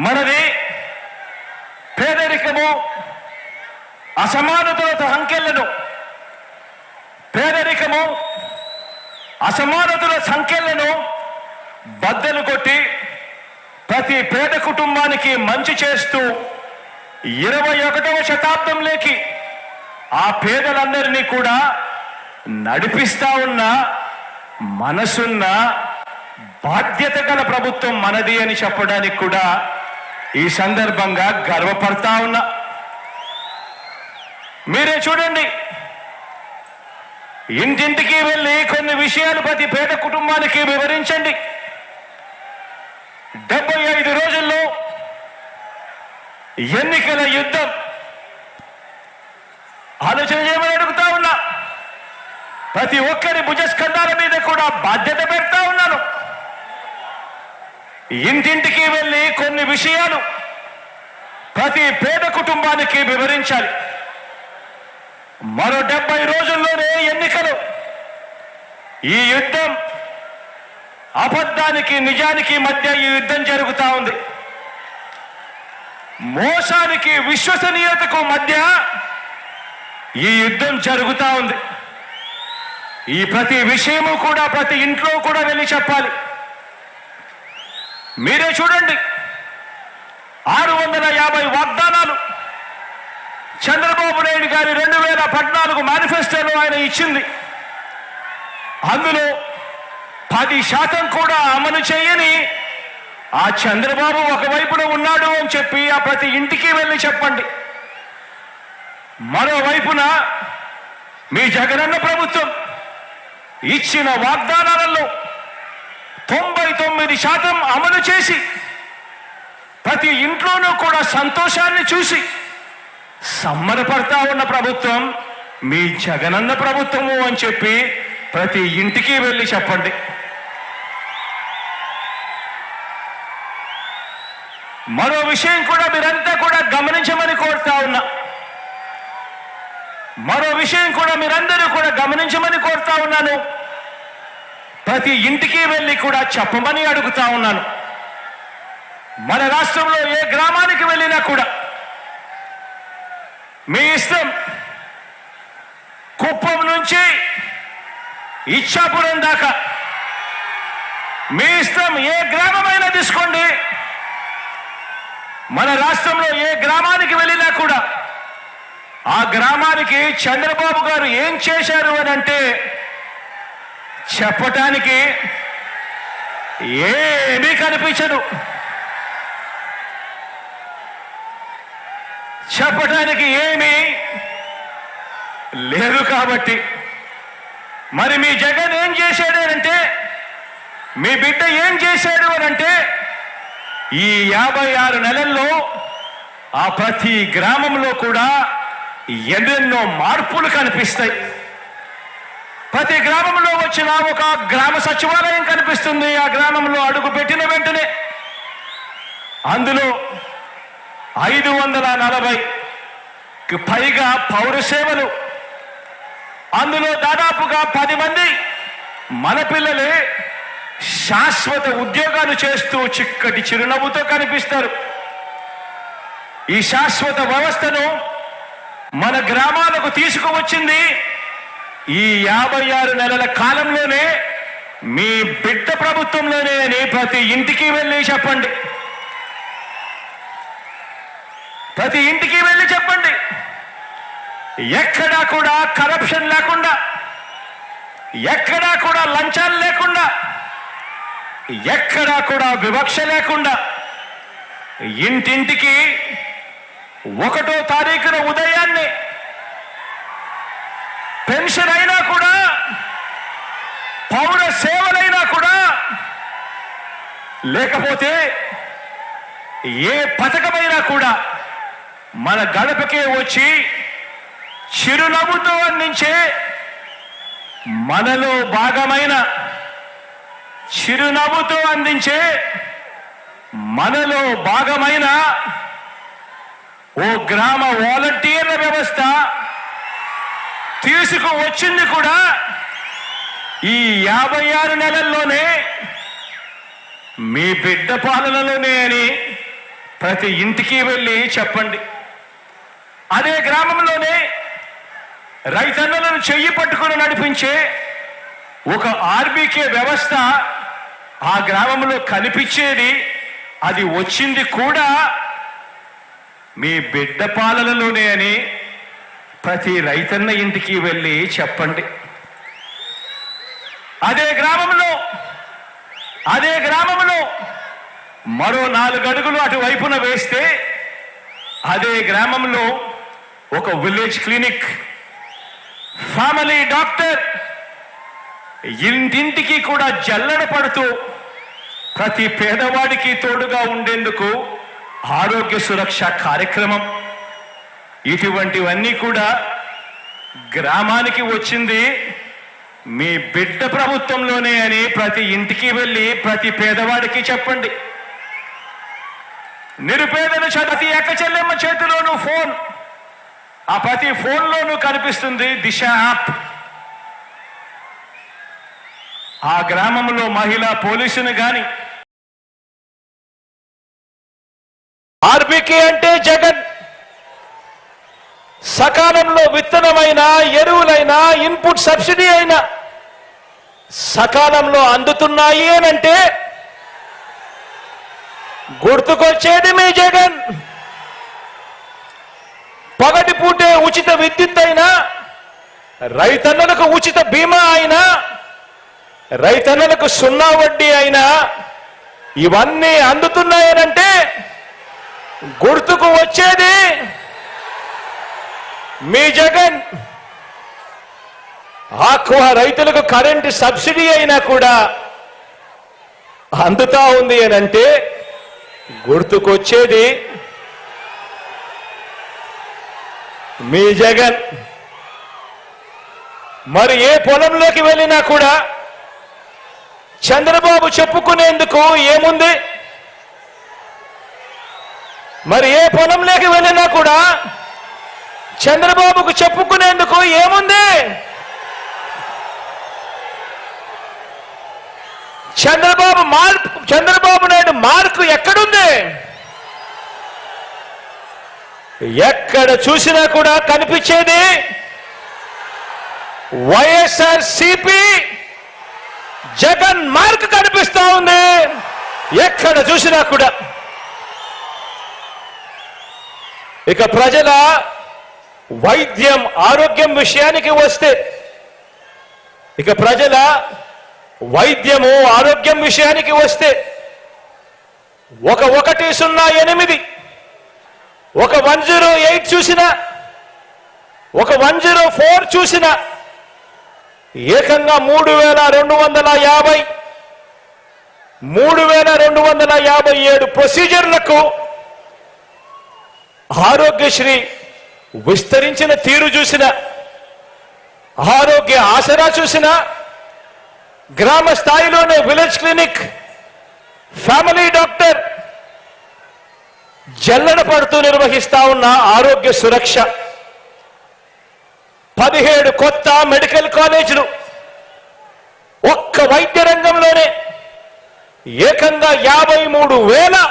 మనది పేదరికము, అసమానతల సంఖ్యలను అసమానతల సంఖ్యలను బద్దలు కొట్టి ప్రతి పేద కుటుంబానికి మంచి చేస్తూ 21వ శతాబ్దంలోకి ఆ పేదలందరినీ కూడా నడిపిస్తా ఉన్న మనసున్న బాధ్యత గల ప్రభుత్వం మనది అని చెప్పడానికి కూడా ఈ సందర్భంగా గర్వపడతా ఉన్నా. మీరే చూడండి, ఇంటింటికి వెళ్ళి కొన్ని విషయాలు ప్రతి పేద కుటుంబానికి వివరించండి. 75 రోజుల్లో ఎన్నికల యుద్ధం ఆలోచన చేయమని అడుగుతా ఉన్నా. ప్రతి ఒక్కరి భుజస్కంధాల మీద కూడా బాధ్యత పెడతా ఉన్నాను. ఇంటింటికి వెళ్ళి కొన్ని విషయాలు ప్రతి పేద కుటుంబానికి వివరించాలి. మరో 70 రోజుల్లోనే ఎన్నికలు. ఈ యుద్ధం అబద్ధానికి నిజానికి మధ్య ఈ యుద్ధం జరుగుతూ ఉంది. మోసానికి విశ్వసనీయతకు మధ్య ఈ యుద్ధం జరుగుతూ ఉంది. ఈ ప్రతి విషయము కూడా ప్రతి ఇంట్లో కూడా వెళ్ళి చెప్పాలి. మీరే చూడండి, 650 వాగ్దానాలు చంద్రబాబు నాయుడు గారి 2014 మేనిఫెస్టోలో ఆయన ఇచ్చింది. అందులో 10% కూడా అమలు చేయని ఆ చంద్రబాబు ఒకవైపున ఉన్నాడు అని చెప్పి ఆ ప్రతి ఇంటికి వెళ్ళి చెప్పండి. మరోవైపున మీ జగనన్న ప్రభుత్వం ఇచ్చిన వాగ్దానాలలో 99% అమలు చేసి ప్రతి ఇంట్లోనూ కూడా సంతోషాన్ని చూసి సంబరపడతా ఉన్న ప్రభుత్వం మీ జగనన్న ప్రభుత్వము అని చెప్పి ప్రతి ఇంటికి వెళ్ళి చెప్పండి. మరో విషయం కూడా మీరంతా కూడా గమనించమని కోరుతా ఉన్నా. మీరందరూ కూడా గమనించమని కోరుతా ఉన్నాను. ప్రతి ఇంటికి వెళ్ళి కూడా చెప్పమని అడుగుతా ఉన్నాను. మన రాష్ట్రంలో ఏ గ్రామానికి వెళ్ళినా కూడా మీ ఇష్టం, కుప్పం నుంచి ఇచ్చాపురం దాకా మీ ఇష్టం, ఏ గ్రామమైనా తీసుకోండి. మన రాష్ట్రంలో ఏ గ్రామానికి వెళ్ళినా కూడా ఆ గ్రామానికి చంద్రబాబు గారు ఏం చేశారు అని అంటే చెప్పటానికి ఏమీ కనిపించదు. చెప్పటానికి ఏమీ లేదు. కాబట్టి మరి మీ జగన్ ఏం చేశాడు అంటే, మీ బిడ్డ ఏం చేశాడు అని అంటే, ఈ 56 నెలల్లో ఆ ప్రతి గ్రామంలో కూడా ఎన్నెన్నో మార్పులు కనిపిస్తాయి. ప్రతి గ్రామంలో వచ్చిన ఒక గ్రామ సచివాలయం కనిపిస్తుంది. ఆ గ్రామంలో అడుగు పెట్టిన వెంటనే అందులో 540కి పైగా పౌర సేవలు, అందులో దాదాపుగా 10 మంది మన పిల్లలే శాశ్వత ఉద్యోగాలు చేస్తూ చిక్కటి చిరునవ్వుతో కనిపిస్తారు. ఈ శాశ్వత వ్యవస్థను మన గ్రామాలకు తీసుకువచ్చింది ఈ 56 నెలల కాలంలోనే మీ బిడ్డ ప్రభుత్వంలోనే అని ప్రతి ఇంటికి వెళ్ళి చెప్పండి. ప్రతి ఇంటికి వెళ్ళి చెప్పండి. ఎక్కడా కూడా కరప్షన్ లేకుండా, ఎక్కడా కూడా లంచాలు లేకుండా, ఎక్కడా కూడా వివక్ష లేకుండా ఇంటింటికి 1వ తారీఖున ఉదయాన్నే పెన్షన్ అయినా కూడా, పౌర సేవలైనా కూడా, లేకపోతే ఏ పథకమైనా కూడా మన గడపకే వచ్చి చిరునవ్వుతో అందించే, మనలో భాగమైన చిరునవ్వుతో అందించే, మనలో భాగమైన ఓ గ్రామ వాలంటీర్ల వ్యవస్థ తీసుకువచ్చింది కూడా ఈ 56 నెలల్లోనే, మీ బిడ్డ పాలనలోనే అని ప్రతి ఇంటికి వెళ్ళి చెప్పండి. అదే గ్రామంలోనే రైతన్నలను చెయ్యి పట్టుకుని నడిపించే ఒక ఆర్బీకే వ్యవస్థ ఆ గ్రామంలో కనిపించేది. అది వచ్చింది కూడా మీ బిడ్డ పాలనలోనే అని ప్రతి రైతన్న ఇంటికి వెళ్ళి చెప్పండి. అదే గ్రామంలో మరో 4 అడుగులు అటువైపున వేస్తే అదే గ్రామంలో ఒక విలేజ్ క్లినిక్, ఫ్యామిలీ డాక్టర్ ఇంటింటికి కూడా జల్లెడ పడుతూ ప్రతి పేదవాడికి తోడుగా ఉండేందుకు ఆరోగ్య సురక్ష కార్యక్రమం, ఇటువంటివన్నీ కూడా గ్రామానికి వచ్చింది మీ బిడ్డ ప్రభుత్వంలోనే అని ప్రతి ఇంటికి వెళ్ళి ప్రతి పేదవాడికి చెప్పండి. నిరుపేదల ప్రతి అక్క చెల్లెమ్మ చేతిలోనూ ఫోన్, ఆ ప్రతి ఫోన్లోనూ కనిపిస్తుంది దిశ యాప్. ఆ గ్రామంలో మహిళా పోలీసుని గాని ఆర్బీకే అంటే జగన్ సకాలంలో విత్తనమైనా ఎరువులైనా ఇన్పుట్ సబ్సిడీ అయినా సకాలంలో అందుతున్నాయి అనంటే గుర్తుకొచ్చేది మీ జగన్. పగటి పూటే ఉచిత విద్యుత్ అయినా, రైతన్నలకు ఉచిత బీమా అయినా, రైతన్నలకు 0 వడ్డీ అయినా ఇవన్నీ అందుతున్నాయనంటే గుర్తుకు వచ్చేది మీ జగన్. ఆక్వా రైతులకు కరెంటు సబ్సిడీ అయినా కూడా అందుతా ఉంది అనంటే గుర్తుకొచ్చేది మీ జగన్. మరి ఏ పొలంలోకి వెళ్ళినా కూడా చంద్రబాబు చెప్పుకునేందుకు ఏముంది? మరి ఏ పొలంలోకి వెళ్ళినా కూడా చంద్రబాబుకు చెప్పుకునేందుకు ఏముంది? చంద్రబాబు నాయుడు మార్కు ఎక్కడుంది? ఎక్కడ చూసినా కూడా కనిపించేది వైఎస్ఆర్సీపీ జగన్ మార్క్ కనిపిస్తా ఉంది. ఎక్కడ చూసినా కూడా. ఇక ప్రజల వైద్యం ఆరోగ్యం విషయానికి వస్తే, ఒక 108 ఒక 108 చూసినా, ఒక 104 చూసినా ఏకంగా 3257 ప్రొసీజర్లకు ఆరోగ్యశ్రీ విస్తరించిన తీరు చూసిన, ఆరోగ్య ఆసరా చూసిన, గ్రామ స్థాయిలోనే విలేజ్ క్లినిక్, ఫ్యామిలీ డాక్టర్ జల్లెడ పడుతూ నిర్వహిస్తా ఉన్న ఆరోగ్య సురక్ష, 17 కొత్త మెడికల్ కాలేజీలు, ఒక్క వైద్య రంగంలోనే ఏకంగా 53,000